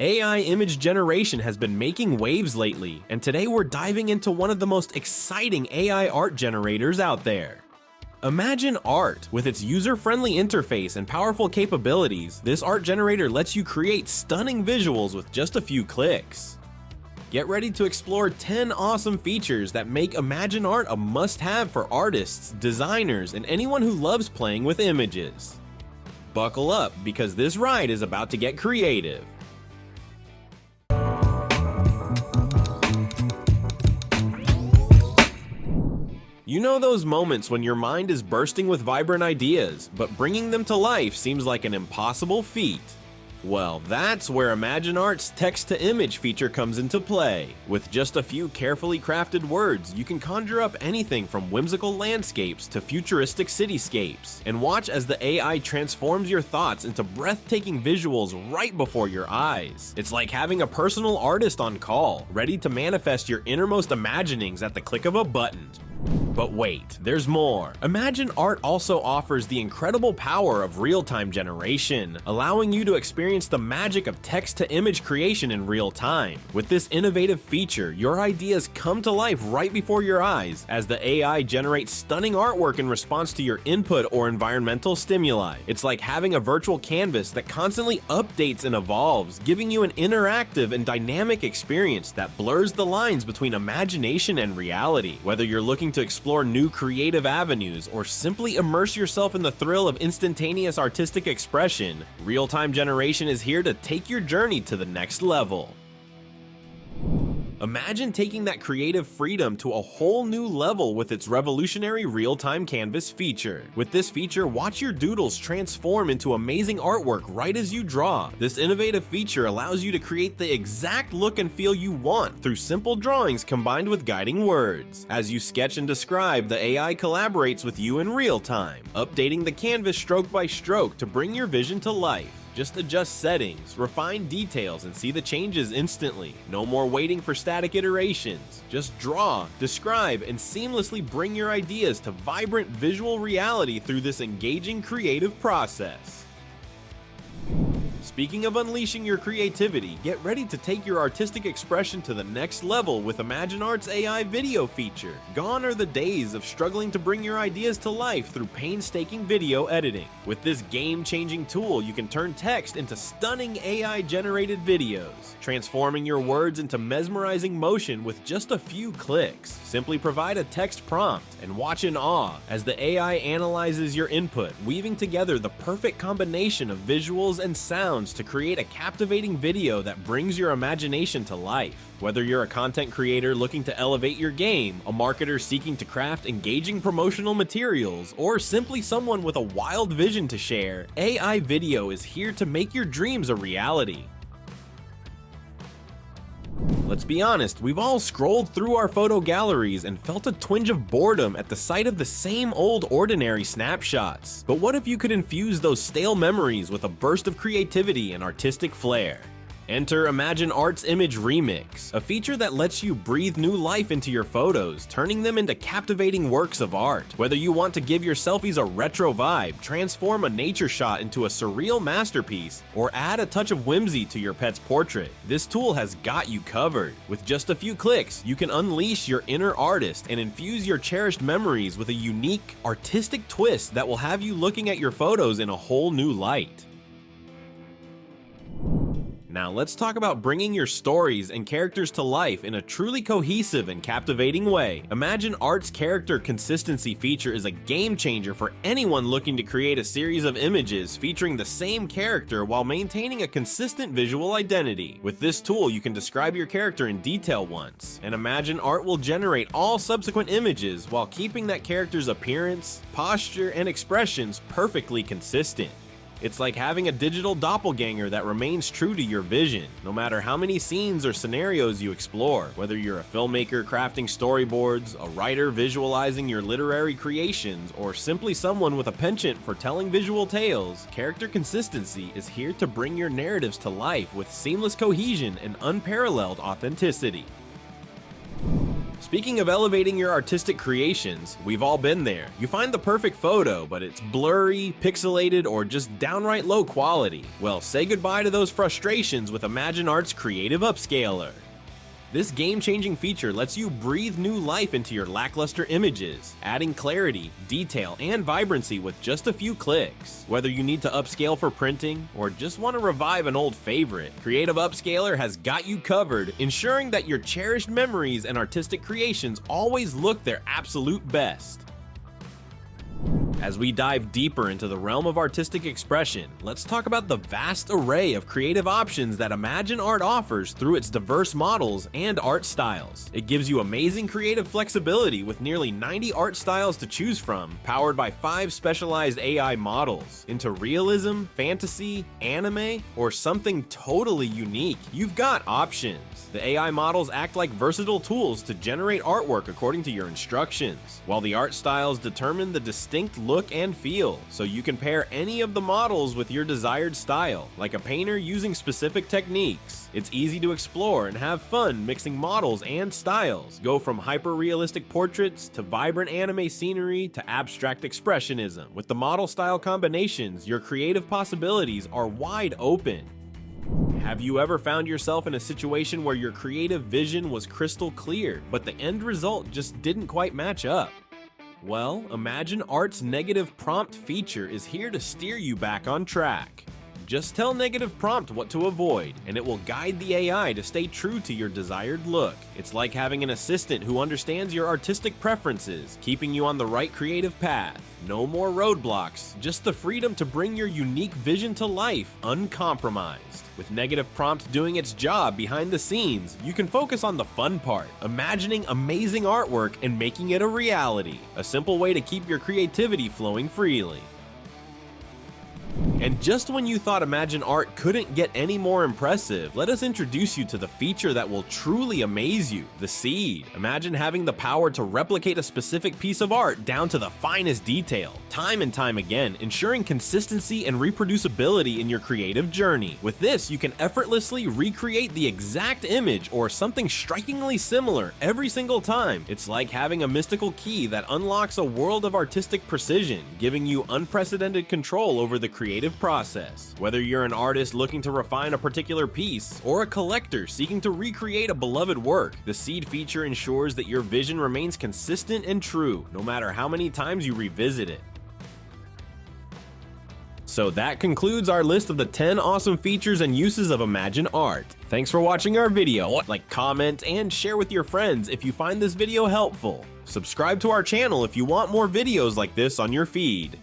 AI image generation has been making waves lately, and today we're diving into one of the most exciting AI art generators out there. Imagine Art. With its user-friendly interface and powerful capabilities, this art generator lets you create stunning visuals with just a few clicks. Get ready to explore 10 awesome features that make Imagine Art a must-have for artists, designers, and anyone who loves playing with images. Buckle up, because this ride is about to get creative. You know those moments when your mind is bursting with vibrant ideas, but bringing them to life seems like an impossible feat? Well, that's where Imagine Art's text-to-image feature comes into play. With just a few carefully crafted words, you can conjure up anything from whimsical landscapes to futuristic cityscapes, and watch as the AI transforms your thoughts into breathtaking visuals right before your eyes. It's like having a personal artist on call, ready to manifest your innermost imaginings at the click of a button. But wait, there's more. Imagine Art also offers the incredible power of real-time generation, allowing you to experience the magic of text-to-image creation in real time. With this innovative feature, your ideas come to life right before your eyes, as the AI generates stunning artwork in response to your input or environmental stimuli. It's like having a virtual canvas that constantly updates and evolves, giving you an interactive and dynamic experience that blurs the lines between imagination and reality. Whether you're looking to explore new creative avenues or simply immerse yourself in the thrill of instantaneous artistic expression, real-time generation is here to take your journey to the next level. Imagine taking that creative freedom to a whole new level with its revolutionary real-time canvas feature. With this feature, watch your doodles transform into amazing artwork right as you draw. This innovative feature allows you to create the exact look and feel you want through simple drawings combined with guiding words. As you sketch and describe, the AI collaborates with you in real time, updating the canvas stroke by stroke to bring your vision to life. Just adjust settings, refine details, and see the changes instantly. No more waiting for static iterations. Just draw, describe, and seamlessly bring your ideas to vibrant visual reality through this engaging creative process. Speaking of unleashing your creativity, get ready to take your artistic expression to the next level with Imagine Art's AI video feature. Gone are the days of struggling to bring your ideas to life through painstaking video editing. With this game-changing tool, you can turn text into stunning AI-generated videos, transforming your words into mesmerizing motion with just a few clicks. Simply provide a text prompt and watch in awe as the AI analyzes your input, weaving together the perfect combination of visuals and sounds to create a captivating video that brings your imagination to life. Whether you're a content creator looking to elevate your game, a marketer seeking to craft engaging promotional materials, or simply someone with a wild vision to share, AI video is here to make your dreams a reality. Let's be honest, we've all scrolled through our photo galleries and felt a twinge of boredom at the sight of the same old ordinary snapshots. But what if you could infuse those stale memories with a burst of creativity and artistic flair? Enter Imagine Art's Image Remix, a feature that lets you breathe new life into your photos, turning them into captivating works of art. Whether you want to give your selfies a retro vibe, transform a nature shot into a surreal masterpiece, or add a touch of whimsy to your pet's portrait, this tool has got you covered. With just a few clicks, you can unleash your inner artist and infuse your cherished memories with a unique, artistic twist that will have you looking at your photos in a whole new light. Now let's talk about bringing your stories and characters to life in a truly cohesive and captivating way. Imagine Art's character consistency feature is a game changer for anyone looking to create a series of images featuring the same character while maintaining a consistent visual identity. With this tool, you can describe your character in detail once, and Imagine Art will generate all subsequent images while keeping that character's appearance, posture, and expressions perfectly consistent. It's like having a digital doppelganger that remains true to your vision, no matter how many scenes or scenarios you explore. Whether you're a filmmaker crafting storyboards, a writer visualizing your literary creations, or simply someone with a penchant for telling visual tales, character consistency is here to bring your narratives to life with seamless cohesion and unparalleled authenticity. Speaking of elevating your artistic creations, we've all been there. You find the perfect photo, but it's blurry, pixelated, or just downright low quality. Well, say goodbye to those frustrations with Imagine Art's Creative Upscaler. This game-changing feature lets you breathe new life into your lackluster images, adding clarity, detail, and vibrancy with just a few clicks. Whether you need to upscale for printing or just want to revive an old favorite, Creative Upscaler has got you covered, ensuring that your cherished memories and artistic creations always look their absolute best. As we dive deeper into the realm of artistic expression, let's talk about the vast array of creative options that Imagine Art offers through its diverse models and art styles. It gives you amazing creative flexibility with nearly 90 art styles to choose from, powered by 5 specialized AI models. Into realism, fantasy, anime, or something totally unique, you've got options. The AI models act like versatile tools to generate artwork according to your instructions, while the art styles determine the distinct look and feel, so you can pair any of the models with your desired style, like a painter using specific techniques. It's easy to explore and have fun mixing models and styles. Go from hyper-realistic portraits to vibrant anime scenery to abstract expressionism. With the model style combinations, your creative possibilities are wide open. Have you ever found yourself in a situation where your creative vision was crystal clear, but the end result just didn't quite match up? Well, Imagine Art's negative prompt feature is here to steer you back on track. Just tell Negative Prompt what to avoid, and it will guide the AI to stay true to your desired look. It's like having an assistant who understands your artistic preferences, keeping you on the right creative path. No more roadblocks, just the freedom to bring your unique vision to life uncompromised. With Negative Prompt doing its job behind the scenes, you can focus on the fun part, imagining amazing artwork and making it a reality. A simple way to keep your creativity flowing freely. And just when you thought Imagine Art couldn't get any more impressive, let us introduce you to the feature that will truly amaze you, the seed. Imagine having the power to replicate a specific piece of art down to the finest detail, time and time again, ensuring consistency and reproducibility in your creative journey. With this, you can effortlessly recreate the exact image or something strikingly similar every single time. It's like having a mystical key that unlocks a world of artistic precision, giving you unprecedented control over the creative process. Whether you're an artist looking to refine a particular piece or a collector seeking to recreate a beloved work, the seed feature ensures that your vision remains consistent and true, no matter how many times you revisit it. So that concludes our list of the 10 awesome features and uses of Imagine Art. Thanks for watching our video. Like, comment, and share with your friends if you find this video helpful. Subscribe to our channel if you want more videos like this on your feed.